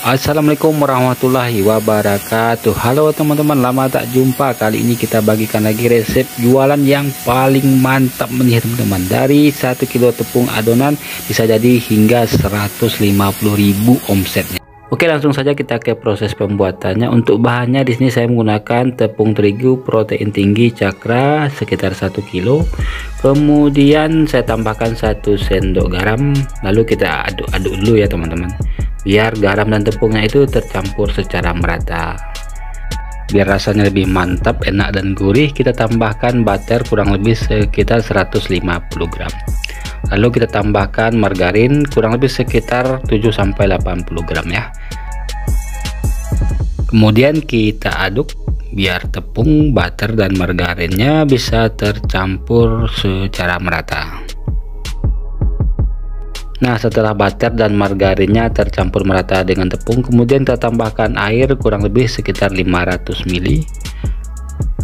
Assalamualaikum warahmatullahi wabarakatuh. Halo teman-teman, lama tak jumpa. Kali ini kita bagikan lagi resep jualan yang paling mantap nih teman-teman. Dari 1 kilo tepung adonan bisa jadi hingga 150.000 omsetnya. Oke, langsung saja kita ke proses pembuatannya. Untuk bahannya di sini saya menggunakan tepung terigu protein tinggi Cakra sekitar 1 kilo. Kemudian saya tambahkan 1 sendok garam. Lalu kita aduk-aduk dulu ya teman-teman, biar garam dan tepungnya itu tercampur secara merata. Biar rasanya lebih mantap, enak dan gurih, kita tambahkan butter kurang lebih sekitar 150 gram. Lalu kita tambahkan margarin kurang lebih sekitar 7-80 gram ya. Kemudian kita aduk biar tepung, butter dan margarinnya bisa tercampur secara merata. Nah, setelah butter dan margarinnya tercampur merata dengan tepung, kemudian kita tambahkan air kurang lebih sekitar 500 ml.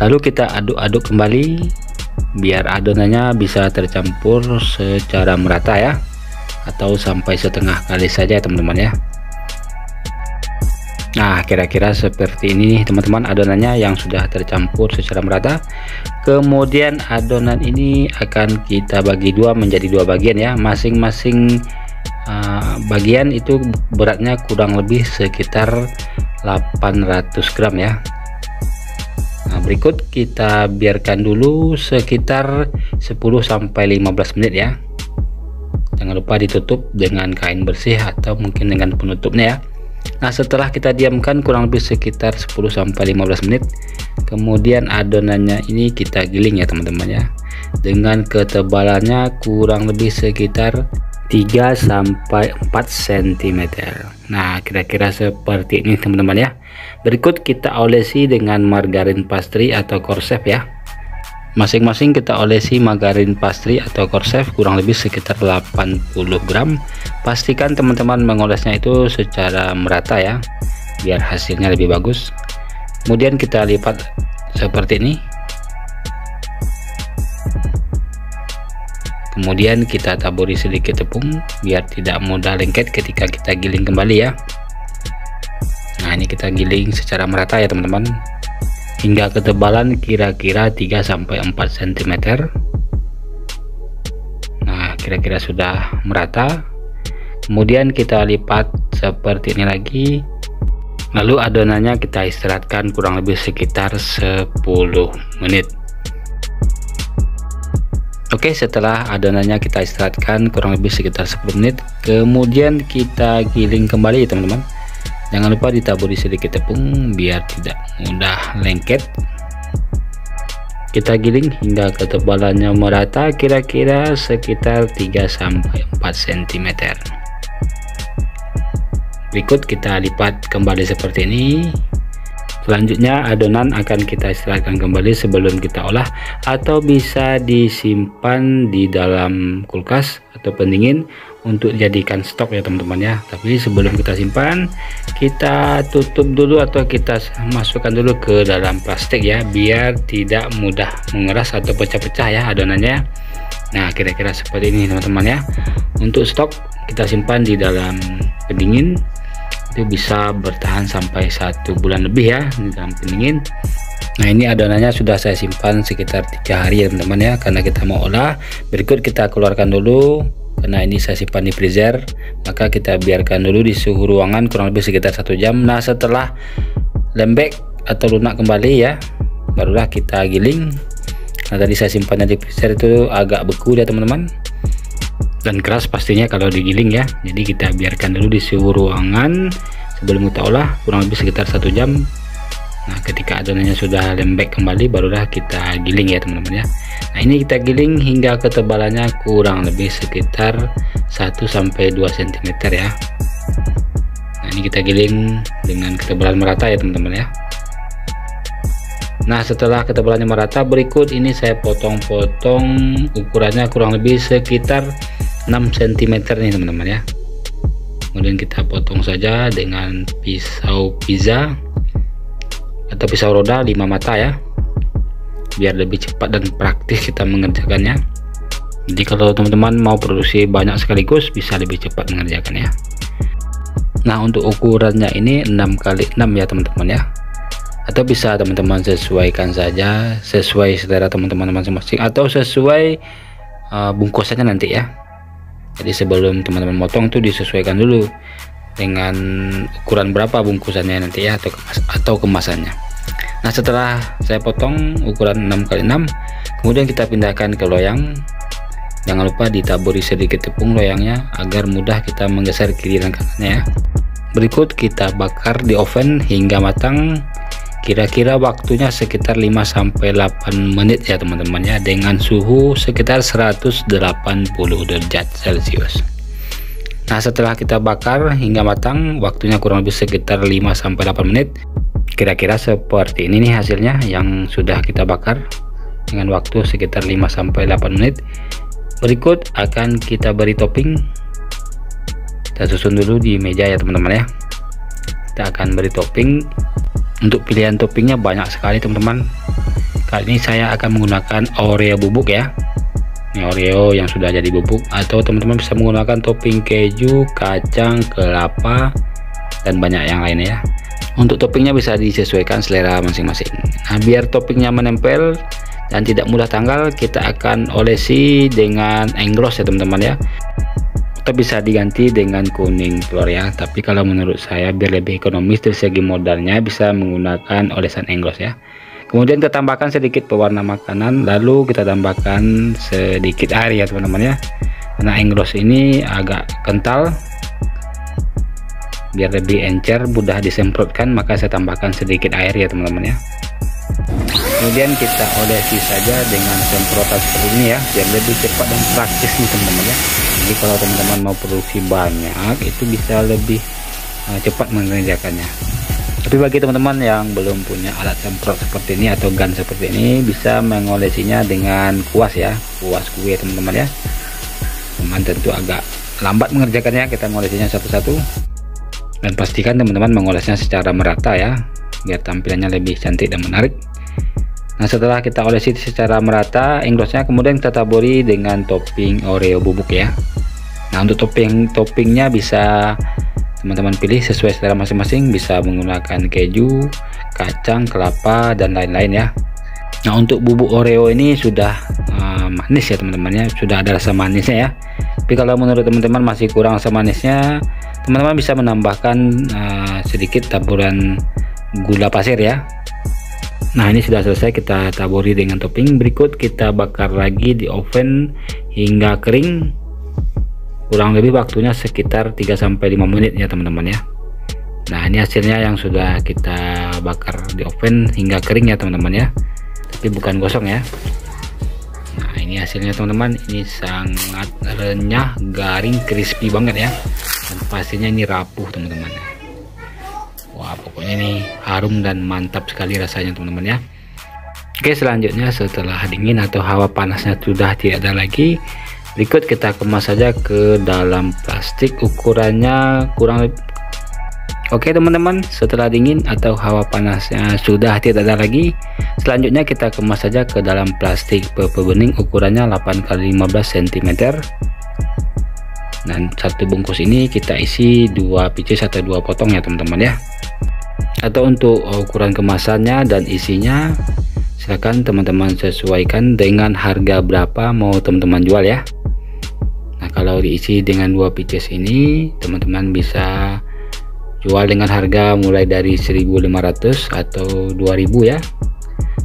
Lalu kita aduk-aduk kembali biar adonannya bisa tercampur secara merata ya, atau sampai setengah kali saja teman-teman ya. Nah, kira-kira seperti ini teman-teman adonannya yang sudah tercampur secara merata. Kemudian adonan ini akan kita bagi menjadi dua bagian ya, masing-masing bagian itu beratnya kurang lebih sekitar 800 gram ya. Nah, berikut kita biarkan dulu sekitar 10-15 menit ya. Jangan lupa ditutup dengan kain bersih atau mungkin dengan penutupnya ya. Nah, setelah kita diamkan kurang lebih sekitar 10-15 menit, kemudian adonannya ini kita giling ya teman-teman ya, dengan ketebalannya kurang lebih sekitar 3-4 cm. Nah, kira-kira seperti ini teman-teman ya. Berikut kita olesi dengan margarin pastry atau korsef ya. Masing-masing kita olesi margarin pastry atau korsef kurang lebih sekitar 80 gram. Pastikan teman-teman mengolesnya itu secara merata ya, biar hasilnya lebih bagus. Kemudian kita lipat seperti ini. Kemudian kita taburi sedikit tepung biar tidak mudah lengket ketika kita giling kembali ya. Nah, ini kita giling secara merata ya teman-teman, hingga ketebalan kira-kira 3-4 cm. Nah, kira-kira sudah merata. Kemudian kita lipat seperti ini lagi. Lalu adonannya kita istirahatkan kurang lebih sekitar 10 menit. Oke, setelah adonannya kita istirahatkan kurang lebih sekitar 10 menit, kemudian kita giling kembali teman-teman. Jangan lupa ditaburi sedikit tepung biar tidak mudah lengket. Kita giling hingga ketebalannya merata, kira-kira sekitar 3-4 cm. Berikut kita lipat kembali seperti ini. Selanjutnya adonan akan kita istirahatkan kembali sebelum kita olah, atau bisa disimpan di dalam kulkas atau pendingin untuk dijadikan stok ya teman-teman ya. Tapi sebelum kita simpan, kita tutup dulu atau kita masukkan dulu ke dalam plastik ya, biar tidak mudah mengeras atau pecah-pecah ya adonannya. Nah, kira-kira seperti ini teman-teman ya. Untuk stok kita simpan di dalam pendingin, itu bisa bertahan sampai 1 bulan lebih ya di dalam pendingin. Nah, ini adonannya sudah saya simpan sekitar 3 hari ya teman-teman ya, karena kita mau olah. Berikut kita keluarkan dulu, karena ini saya simpan di freezer, maka kita biarkan dulu di suhu ruangan kurang lebih sekitar 1 jam. Nah, setelah lembek atau lunak kembali ya, barulah kita giling. Nah, tadi saya simpannya di freezer itu agak beku ya teman-teman, dan keras pastinya kalau digiling ya. Jadi kita biarkan dulu di suhu ruangan sebelum kita olah kurang lebih sekitar 1 jam. Nah, ketika adonannya sudah lembek kembali, barulah kita giling ya teman-teman ya. Nah, ini kita giling hingga ketebalannya kurang lebih sekitar 1-2 cm ya. Nah, ini kita giling dengan ketebalan merata ya teman-teman ya. Nah, setelah ketebalannya merata, berikut ini saya potong-potong, ukurannya kurang lebih sekitar 6 cm nih teman-teman ya. Kemudian kita potong saja dengan pisau pizza atau pisau roda 5 mata ya, biar lebih cepat dan praktis kita mengerjakannya. Jadi kalau teman-teman mau produksi banyak sekaligus, bisa lebih cepat mengerjakannya. Nah, untuk ukurannya ini 6x6 ya teman-teman ya, atau bisa teman-teman sesuaikan saja sesuai selera teman-teman masing-masing, atau sesuai bungkusannya nanti ya. Jadi sebelum teman-teman motong tuh disesuaikan dulu dengan ukuran berapa bungkusannya nanti ya, atau kemasannya. Nah, setelah saya potong ukuran 6x6, kemudian kita pindahkan ke loyang. Jangan lupa ditaburi sedikit tepung loyangnya agar mudah kita menggeser kiri dan kanannya ya. Berikut kita bakar di oven hingga matang, kira-kira waktunya sekitar 5-8 menit ya teman-teman ya, dengan suhu sekitar 180 derajat Celcius. Nah, setelah kita bakar hingga matang, waktunya kurang lebih sekitar 5-8 menit. Kira-kira seperti ini nih hasilnya yang sudah kita bakar dengan waktu sekitar 5-8 menit. Berikut akan kita beri topping. Kita susun dulu di meja ya teman-teman ya. Kita akan beri topping. Untuk pilihan toppingnya banyak sekali teman-teman. Kali ini saya akan menggunakan Oreo bubuk ya. Ini Oreo yang sudah jadi bubuk, atau teman-teman bisa menggunakan topping keju, kacang, kelapa, dan banyak yang lainnya ya. Untuk toppingnya bisa disesuaikan selera masing-masing. Nah, biar toppingnya menempel dan tidak mudah tanggal, kita akan olesi dengan enggros ya teman-teman ya, atau bisa diganti dengan kuning telur ya. Tapi kalau menurut saya biar lebih ekonomis dari segi modalnya, bisa menggunakan olesan enggros ya. Kemudian kita tambahkan sedikit pewarna makanan, lalu kita tambahkan sedikit air ya teman-teman ya, karena enggros ini agak kental. Biar lebih encer, mudah disemprotkan, maka saya tambahkan sedikit air ya teman-teman ya. Kemudian kita olesi saja dengan semprotan seperti ini ya, biar lebih cepat dan praktis nih teman-teman ya. Jadi kalau teman-teman mau produksi banyak, itu bisa lebih cepat mengerjakannya. Tapi bagi teman-teman yang belum punya alat semprot seperti ini atau gun seperti ini, bisa mengolesinya dengan kuas ya, kuas kue teman-teman ya. Teman tentu agak lambat mengerjakannya, kita mengolesinya satu-satu. Dan pastikan teman-teman mengolesnya secara merata ya, biar tampilannya lebih cantik dan menarik. Nah, setelah kita olesi secara merata engrosnya, kemudian kita taburi dengan topping Oreo bubuk ya. Nah, untuk toppingnya bisa teman-teman pilih sesuai selera masing-masing, bisa menggunakan keju, kacang, kelapa, dan lain-lain ya. Nah, untuk bubuk Oreo ini sudah manis ya teman-teman ya, sudah ada rasa manisnya ya. Tapi kalau menurut teman-teman masih kurang rasa manisnya, teman-teman bisa menambahkan sedikit taburan gula pasir ya. Nah, ini sudah selesai kita taburi dengan topping. Berikut kita bakar lagi di oven hingga kering. Kurang lebih waktunya sekitar 3-5 menit ya teman-teman ya. Nah, ini hasilnya yang sudah kita bakar di oven hingga kering ya teman-teman ya, tapi bukan gosong ya. Nah, ini hasilnya teman-teman, ini sangat renyah, garing, crispy banget ya, dan pastinya ini rapuh teman-teman. Wah, pokoknya ini harum dan mantap sekali rasanya teman-teman ya. Oke, selanjutnya setelah dingin atau hawa panasnya sudah tidak ada lagi, berikut kita kemas saja ke dalam plastik. Ukurannya kurang lebih oke teman-teman, setelah dingin atau hawa panasnya sudah tidak ada lagi, selanjutnya kita kemas saja ke dalam plastik PP bening ukurannya 8x15 cm. Dan satu bungkus ini kita isi 2 pieces atau 2 potong ya teman-teman ya. Atau untuk ukuran kemasannya dan isinya, silakan teman-teman sesuaikan dengan harga berapa mau teman-teman jual ya. Nah, kalau diisi dengan 2 pieces ini, teman-teman bisa jual dengan harga mulai dari 1.500 atau 2.000 ya.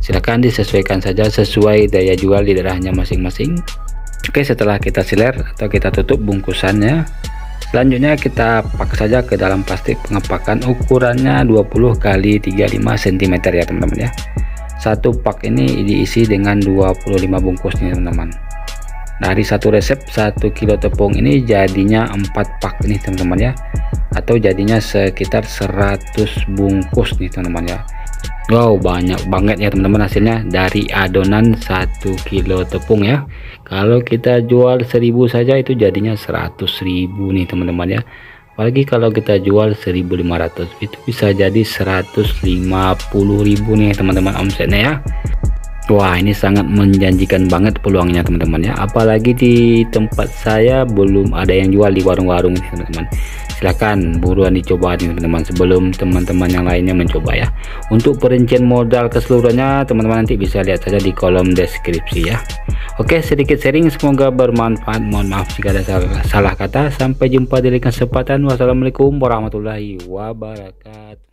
Silakan disesuaikan saja sesuai daya jual di daerahnya masing-masing. Oke, setelah kita sealer atau kita tutup bungkusannya, selanjutnya kita pak saja ke dalam plastik pengepakan ukurannya 20x35 cm ya teman-teman ya. Satu pak ini diisi dengan 25 bungkus nih teman-teman. Dari satu resep 1 kilo tepung ini jadinya 4 pak nih teman-teman ya, atau jadinya sekitar 100 bungkus nih teman-teman ya. Wow, banyak banget ya teman-teman hasilnya dari adonan 1 kilo tepung ya. Kalau kita jual 1.000 saja itu jadinya 100.000 nih teman-teman ya. Apalagi kalau kita jual 1.500 itu bisa jadi 150.000 nih teman-teman omsetnya ya. Wah, ini sangat menjanjikan banget peluangnya teman-teman ya. Apalagi di tempat saya belum ada yang jual di warung-warung teman-teman. Silahkan buruan dicoba teman-teman sebelum teman-teman yang lainnya mencoba ya. Untuk perincian modal keseluruhannya teman-teman nanti bisa lihat saja di kolom deskripsi ya. Oke, sedikit sharing, semoga bermanfaat. Mohon maaf jika ada salah kata. Sampai jumpa di lain kesempatan. Wassalamualaikum warahmatullahi wabarakatuh.